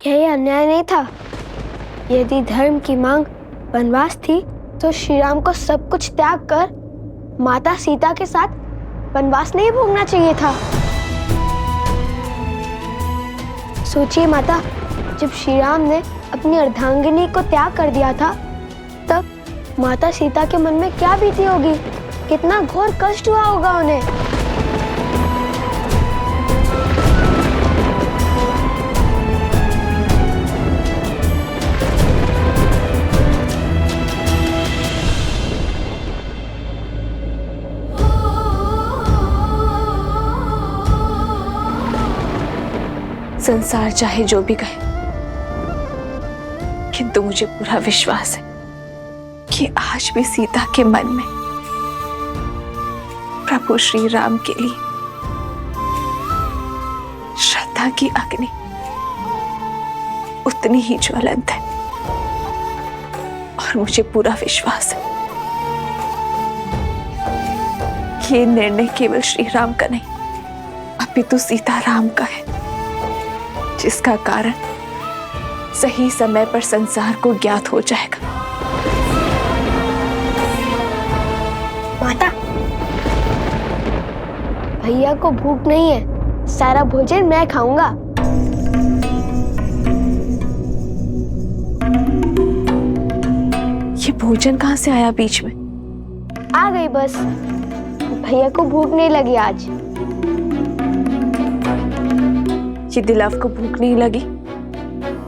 क्या ये अन्याय नहीं था? यदि धर्म की मांग वनवास थी तो श्री राम को सब कुछ त्याग कर माता सीता के साथ वनवास नहीं भोगना चाहिए था। सोचिए माता, जब श्री राम ने अपनी अर्धांगिनी को त्याग कर दिया था तब माता सीता के मन में क्या बीती होगी, कितना घोर कष्ट हुआ होगा उन्हें। संसार चाहे जो भी कहे, किंतु मुझे पूरा विश्वास है कि आज भी सीता के मन में प्रभु श्री राम के लिए श्रद्धा की अग्नि उतनी ही ज्वलंत है। और मुझे पूरा विश्वास है कि ये निर्णय केवल श्री राम का नहीं अपितु सीता राम का है, जिसका कारण सही समय पर संसार को ज्ञात हो जाएगा। माता, भैया को भूख नहीं है, सारा भोजन मैं खाऊंगा। ये भोजन कहाँ से आया बीच में? आ गई बस, भैया को भूख नहीं लगी आज। ये दिलाव को भूख नहीं लगी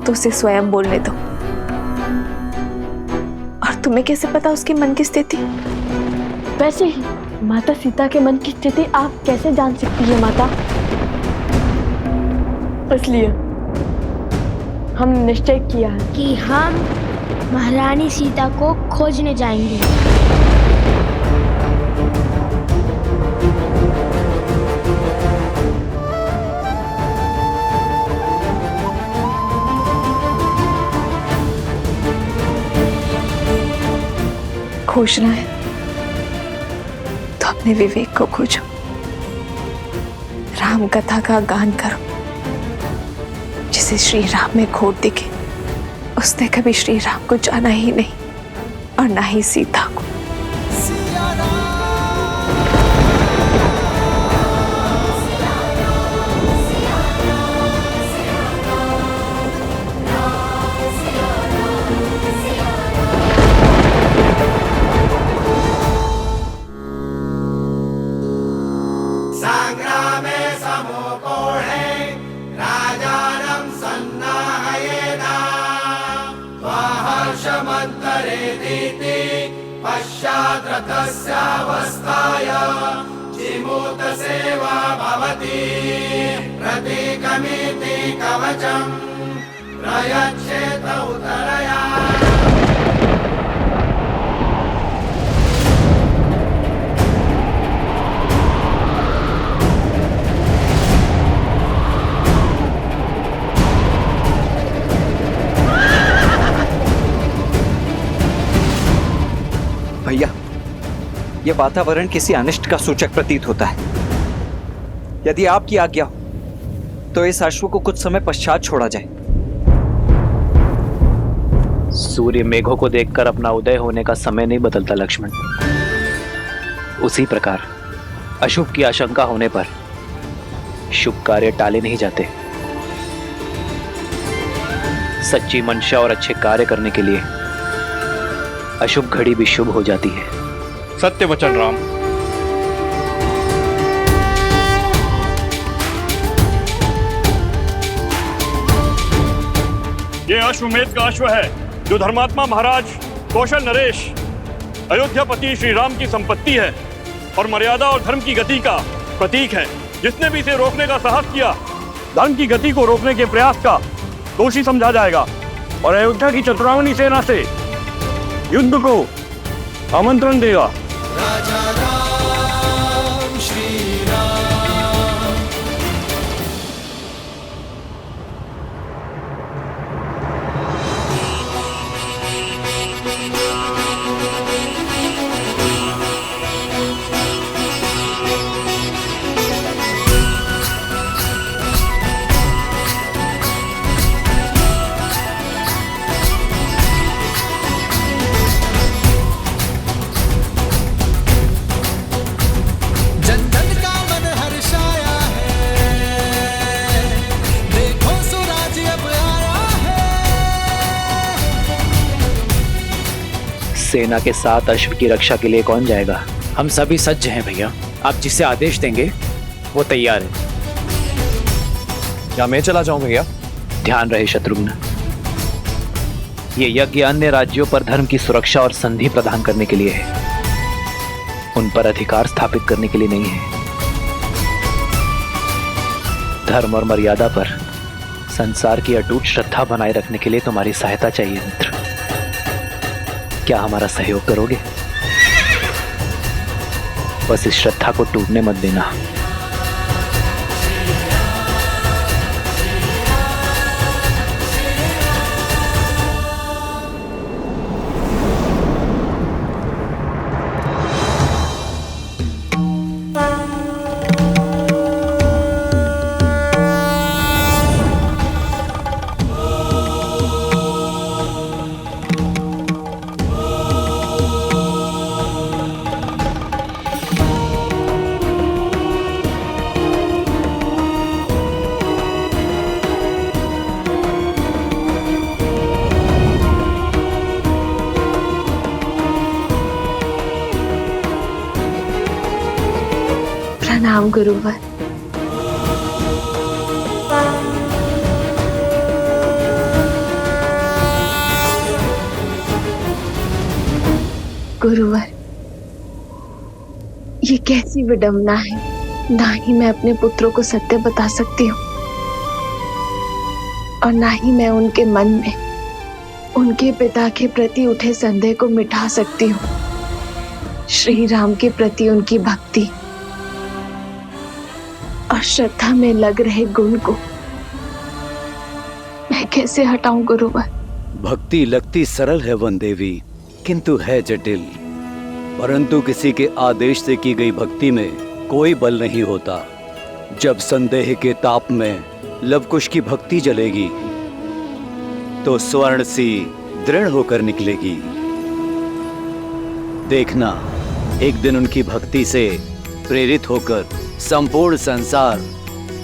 तो उसे स्वयं बोलने दो। और तुम्हें कैसे पता उसके मन की स्थिति? वैसे ही माता सीता के मन की स्थिति आप कैसे जान सकती है माता? इसलिए हमने निश्चय किया है कि हम महारानी सीता को खोजने जाएंगे। खोजना है तो अपने विवेक को खोजो, राम कथा का गान करो। जिसे श्री राम में खोट दिखे उसने कभी श्री राम को जाना ही नहीं और ना ही सीता को। जिमूत सेवा भवति प्रतीकमिति कवचम् प्रयच्छेत उतरया। भैया, यह वातावरण किसी अनिष्ट का सूचक प्रतीत होता है। यदि आपकी आज्ञा हो तो इस अश्व को कुछ समय पश्चात छोड़ा जाए। सूर्य मेघों को देखकर अपना उदय होने का समय नहीं बदलता लक्ष्मण। उसी प्रकार अशुभ की आशंका होने पर शुभ कार्य टाले नहीं जाते। सच्ची मंशा और अच्छे कार्य करने के लिए अशुभ घड़ी भी शुभ हो जाती है। सत्य वचन राम। ये अश्वमेध का अश्व है जो धर्मात्मा महाराज कौशल नरेश अयोध्यापति श्री राम की संपत्ति है और मर्यादा और धर्म की गति का प्रतीक है। जिसने भी इसे रोकने का साहस किया, धर्म की गति को रोकने के प्रयास का दोषी समझा जाएगा और अयोध्या की चतुरांगनी सेना से युद्ध को आमंत्रण देगा। सेना के साथ अश्व की रक्षा के लिए कौन जाएगा? हम सभी सज्ज हैं भैया। आप जिसे आदेश देंगे वो तैयार है। क्या मैं चला जाऊं भैया? ध्यान रहे शत्रुघ्न, ये यज्ञ अन्य राज्यों पर धर्म की सुरक्षा और संधि प्रदान करने के लिए है, उन पर अधिकार स्थापित करने के लिए नहीं है। धर्म और मर्यादा पर संसार की अटूट श्रद्धा बनाए रखने के लिए तुम्हारी सहायता चाहिए मित्र। क्या हमारा सहयोग करोगे? बस इस श्रद्धा को टूटने मत देना। प्रणाम गुरुवर। गुरुवर, ये कैसी विडंबना है। ना ही मैं अपने पुत्रों को सत्य बता सकती हूँ और ना ही मैं उनके मन में उनके पिता के प्रति उठे संदेह को मिटा सकती हूँ। श्री राम के प्रति उनकी भक्ति और श्रद्धा में लग रहे गुण को मैं कैसे हटाऊं गुरुवर? भक्ति लगती सरल है वन देवी, किंतु है जटिल। परंतु किसी के आदेश से की गई भक्ति में कोई बल नहीं होता। जब संदेह के ताप में लवकुश की भक्ति जलेगी तो स्वर्ण सी दृढ़ होकर निकलेगी। देखना, एक दिन उनकी भक्ति से प्रेरित होकर संपूर्ण संसार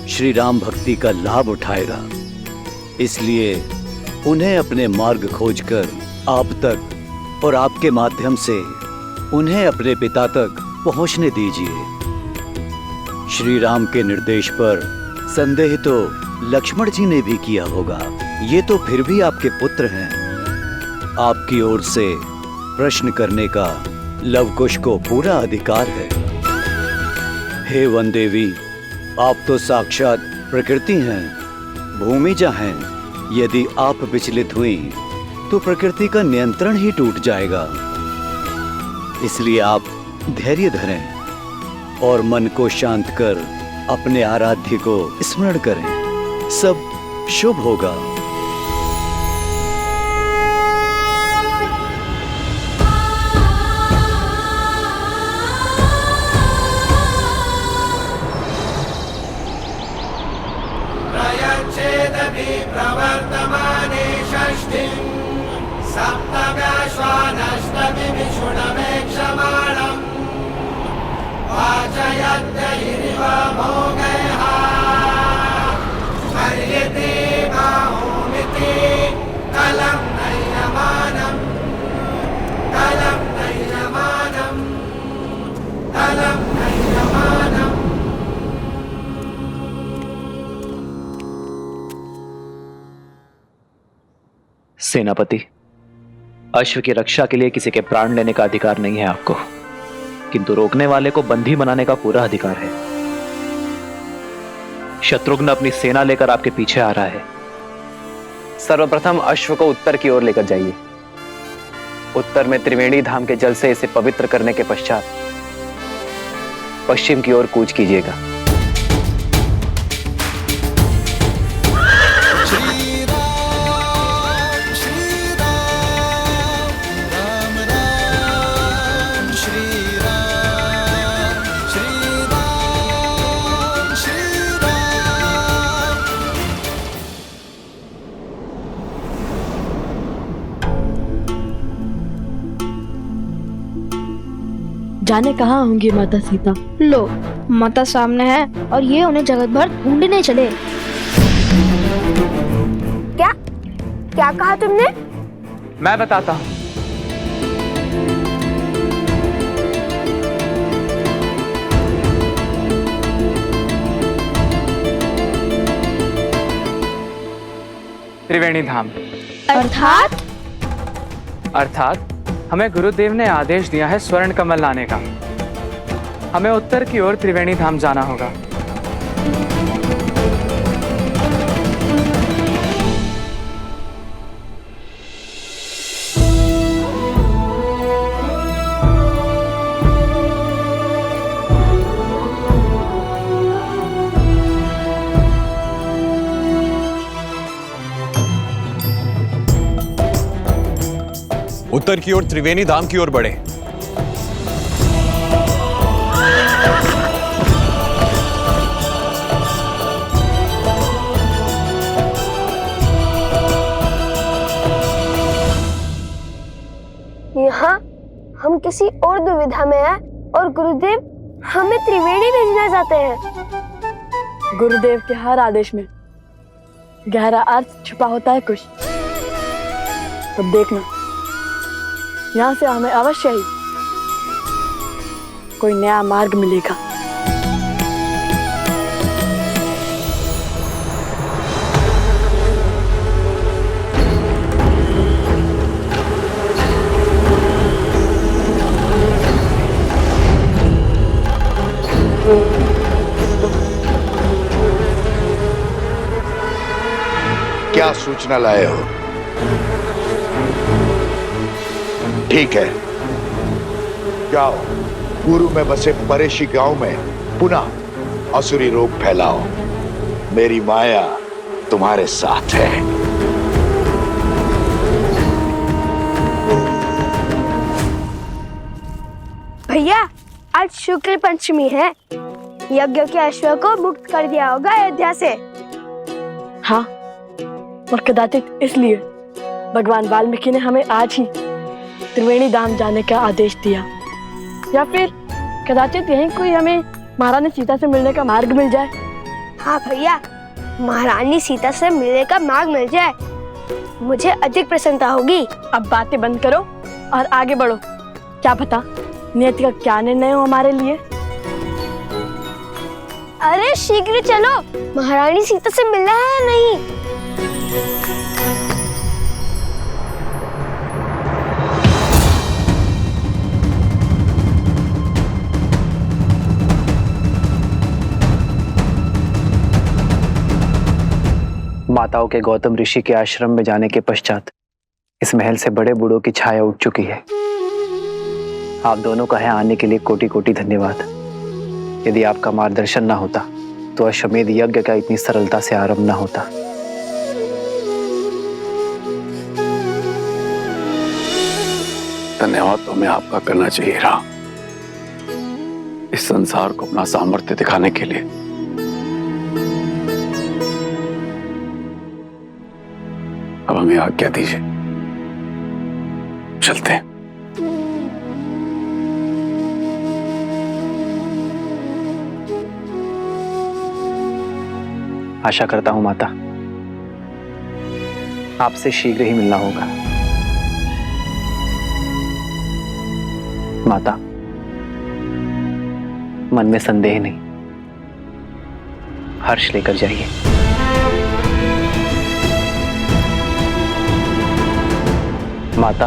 श्री राम भक्ति का लाभ उठाएगा। इसलिए उन्हें अपने मार्ग खोजकर आप तक और आपके माध्यम से उन्हें अपने पिता तक पहुंचने दीजिए। श्री राम के निर्देश पर संदेह तो लक्ष्मण जी ने भी किया होगा। ये तो फिर भी आपके पुत्र हैं। आपकी ओर से प्रश्न करने का लवकुश को पूरा अधिकार है। हे वन देवी, आप तो साक्षात प्रकृति हैं, भूमिजा हैं। यदि आप विचलित हुई तो प्रकृति का नियंत्रण ही टूट जाएगा। इसलिए आप धैर्य धरें और मन को शांत कर अपने आराध्य को स्मरण करें। सब शुभ होगा। प्रवर्तमाने षष्ठीं सप्तव्याश्वानष्टमिषुणमेक्षमाणम् वाचयत्यैरिव भोगैः हर्यते बाहुमिति कलं नयमानं कलं नयमानं कलं नयमानं। सेनापति, अश्व की रक्षा के लिए किसी के प्राण लेने का अधिकार नहीं है आपको, किंतु रोकने वाले को बंदी बनाने का पूरा अधिकार है। शत्रुघ्न अपनी सेना लेकर आपके पीछे आ रहा है। सर्वप्रथम अश्व को उत्तर की ओर लेकर जाइए। उत्तर में त्रिवेणी धाम के जल से इसे पवित्र करने के पश्चात पश्चिम की ओर कूच कीजिएगा। जाने कहाँ होंगी माता सीता? लो, माता सामने है और ये उन्हें जगत भर ढूंढने चले। क्या क्या कहा तुमने? मैं बताता हूं। त्रिवेणी धाम। अर्थात हमें गुरुदेव ने आदेश दिया है स्वर्ण कमल लाने का। हमें उत्तर की ओर त्रिवेणी धाम जाना होगा। उत्तर की ओर त्रिवेणी धाम की ओर बढ़े। यहाँ हम किसी और दुविधा में हैं और गुरुदेव हमें त्रिवेणी भेजना चाहते हैं। गुरुदेव के हर आदेश में गहरा अर्थ छुपा होता है कुछ। अब देखना, यहाँ से हमें अवश्य ही कोई नया मार्ग मिलेगा। क्या सूचना लाए हो? ठीक है, जाओ पूर्व में बसे परेशी गांव में पुनः असुरी रोग फैलाओ। मेरी माया तुम्हारे साथ है। भैया, आज शुक्ल पंचमी है। यज्ञ के अश्व को मुक्त कर दिया होगा अयोध्या से। हाँ, और कदाचित इसलिए भगवान वाल्मीकि ने हमें आज ही त्रिवेणी धाम जाने का आदेश दिया। या फिर कदाचित यहीं कोई हमें महारानी सीता से मिलने का मार्ग मिल जाए। हाँ भैया, महारानी सीता से मिलने का मार्ग मिल जाए, मुझे अधिक प्रसन्नता होगी। अब बातें बंद करो और आगे बढ़ो। क्या पता नियति का क्या निर्णय हो हमारे लिए। अरे शीघ्र चलो, महारानी सीता से मिलना है या नहीं? माताओं के गौतम ऋषि के आश्रम में जाने के पश्चात इस महल से बड़े बूढ़ों की छाया उठ चुकी है। आप दोनों का यहाँ आने के लिए कोटि कोटि धन्यवाद। यदि आपका मार्गदर्शन ना होता तो अश्वमेध यज्ञ का इतनी सरलता से आरंभ ना होता। धन्यवाद तो हमें आपका करना चाहिए रहा, इस संसार को अपना सामर्थ्य दिखाने के लिए। अब हमें आज्ञा दीजिए, चलते हैं। आशा करता हूं माता, आपसे शीघ्र ही मिलना होगा। माता, मन में संदेह नहीं, हर्ष लेकर जाइए। माता,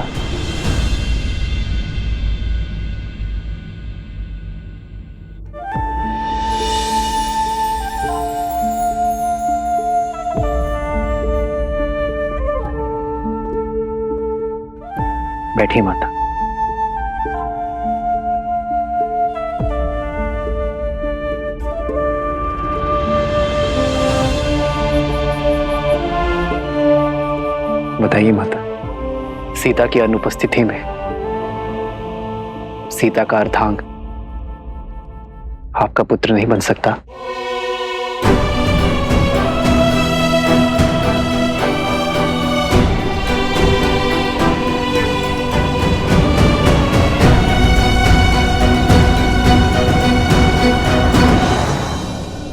बैठिए माता। बताइए माता, सीता की अनुपस्थिति में सीता का अर्धांग आपका पुत्र नहीं बन सकता?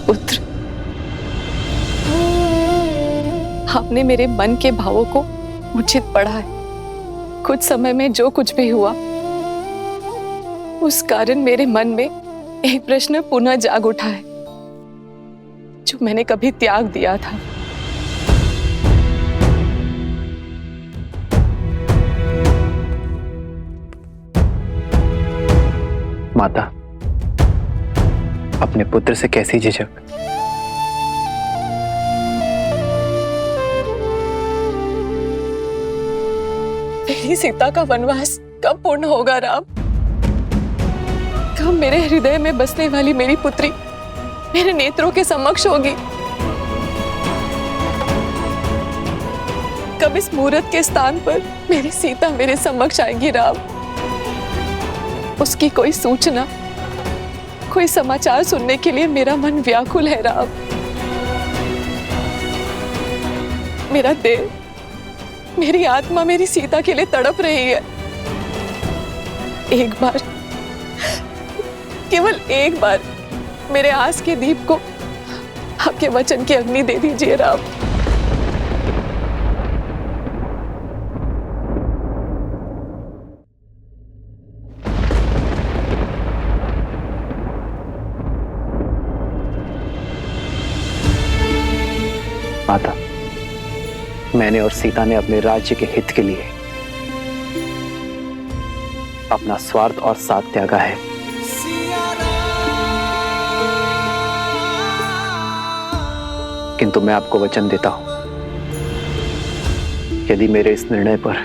पुत्र, आपने मेरे मन के भावों को उचित पढ़ा है। कुछ समय में जो कुछ भी हुआ, उस कारण मेरे मन में एक प्रश्न पुनः जाग उठा है, जो मैंने कभी त्याग दिया था। माता, अपने पुत्र से कैसी झिझक? मेरी सीता का वनवास कब पूर्ण होगा राम? कब मेरे हृदय में बसने वाली मेरी पुत्री मेरे नेत्रों के समक्ष होगी? कब इस मुहूर्त के स्थान पर मेरी सीता मेरे समक्ष आएगी राम? उसकी कोई सूचना, कोई समाचार सुनने के लिए मेरा मन व्याकुल है राम। मेरा देह, मेरी आत्मा मेरी सीता के लिए तड़प रही है। एक बार, केवल एक बार मेरे आस के दीप को आपके वचन की अग्नि दे दीजिए राम। माता, मैंने और सीता ने अपने राज्य के हित के लिए अपना स्वार्थ और साथ त्यागा है। किंतु मैं आपको वचन देता हूं, यदि मेरे इस निर्णय पर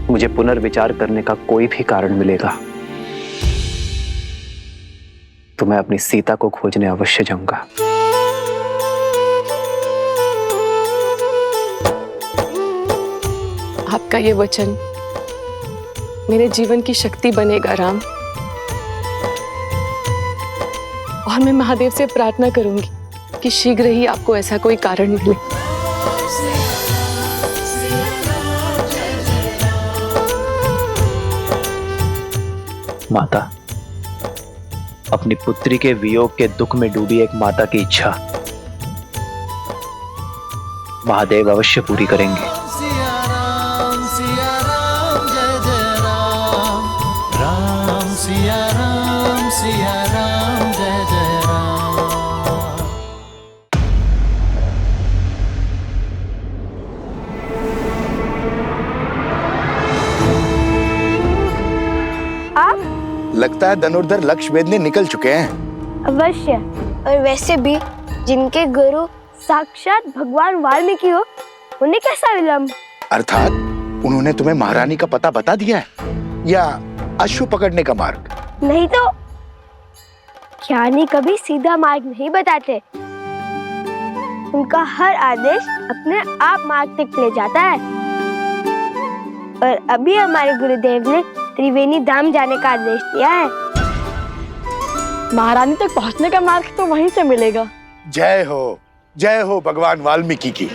मुझे पुनर्विचार करने का कोई भी कारण मिलेगा तो मैं अपनी सीता को खोजने अवश्य जाऊंगा। आपका ये वचन मेरे जीवन की शक्ति बनेगा राम। और मैं महादेव से प्रार्थना करूंगी कि शीघ्र ही आपको ऐसा कोई कारण मिले। माता, अपनी पुत्री के वियोग के दुख में डूबी एक माता की इच्छा महादेव अवश्य पूरी करेंगे। लगता है धनुर्धर लक्ष्य भेदने निकल चुके हैं। अवश्य। और वैसे भी जिनके गुरु साक्षात भगवान वाल्मीकि हो, उन्हें कैसा विलंब? अर्थात उन्होंने तुम्हें महारानी का पता बता दिया है या अश्व पकड़ने का मार्ग? नहीं तो ज्ञानी कभी सीधा मार्ग नहीं बताते। उनका हर आदेश अपने आप मार्ग तक ले जाता है। और अभी हमारे गुरुदेव ने त्रिवेणी धाम जाने का आदेश दिया है। महारानी तक पहुंचने का मार्ग तो वहीं से मिलेगा। जय हो भगवान वाल्मीकि की।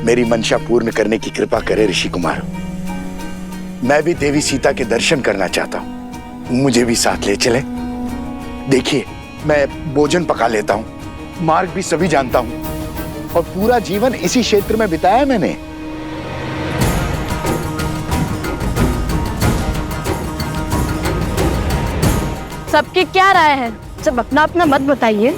मेरी मंशा पूर्ण करने की कृपा करे ऋषि कुमार। मैं भी देवी सीता के दर्शन करना चाहता हूँ, मुझे भी साथ ले चले। देखिए, मैं भोजन पका लेता हूँ, मार्ग भी सभी जानता हूँ और पूरा जीवन इसी क्षेत्र में बिताया है मैंने। सबकी क्या राय है? सब अपना अपना मत बताइए।